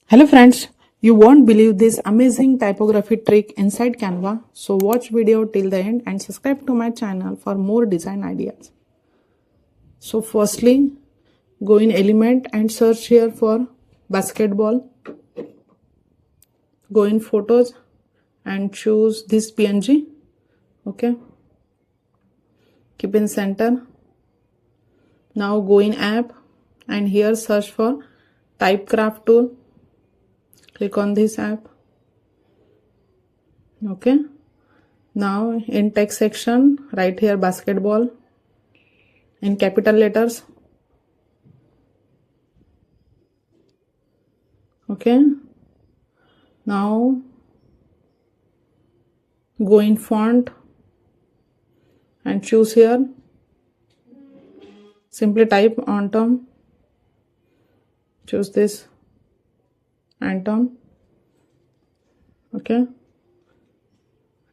Hello friends, you won't believe this amazing typography trick inside Canva. So watch video till the end and subscribe to my channel for more design ideas. So firstly, go in element and search here for basketball. Go in photos and choose this PNG. Okay. Keep in center. Now go in app and here search for typecraft tool. Click on this app. Okay. Now in text section, write here basketball in capital letters. Okay. Now go in font and choose here. Simply type Anton. Choose this Anton. Okay.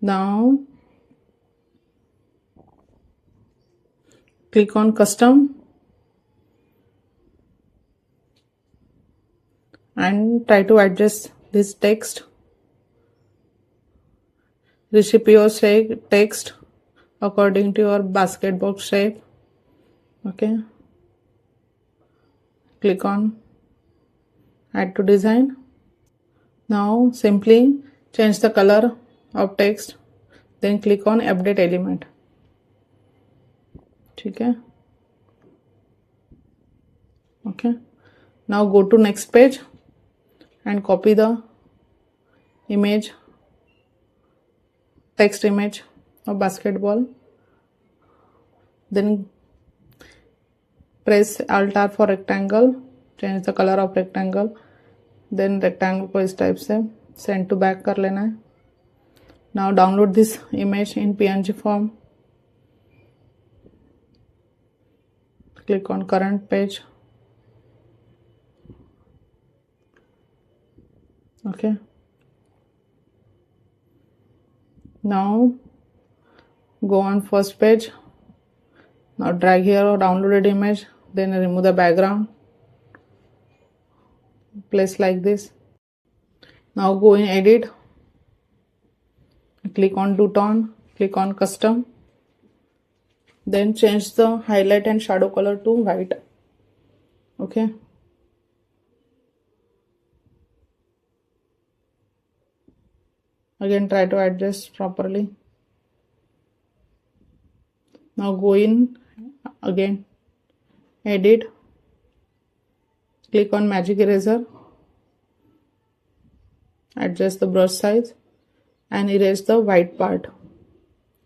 Now click on custom and try to adjust this text. Reshape your text according to your basketball shape. Okay. Click on add to design. Now simply change the color of text, then click on update element. Okay. Okay. Now go to next page and copy the image, text image of basketball. Then press Alt R for rectangle, change the color of rectangle. Then rectangle को इस type से send to back कर लेना है. Now download this image in PNG form. Click on current page. Okay. Now go on first page. Now drag here or downloaded image. Then remove the background. Place like this. Now go in edit. Click on two tone. Click on custom. Then change the highlight and shadow color to white. Okay. Again try to adjust properly. Now go in again, edit, click on magic eraser, adjust the brush size and erase the white part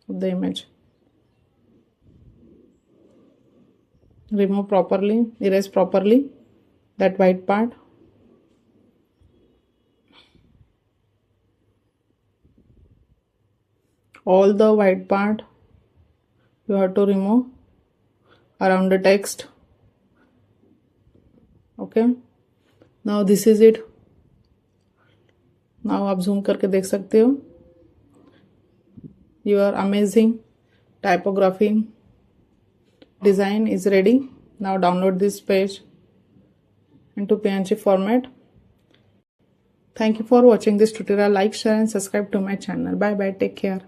of the image. Remove properly, erase properly that white part. All the white part you have to remove around the text. Okay. Now this is it. Now आप zoom करके देख सकते हो. Your amazing typography design is ready. Now download this page into PNG format. Thank you for watching this tutorial. Like, share and subscribe to my channel. Bye bye. Take care.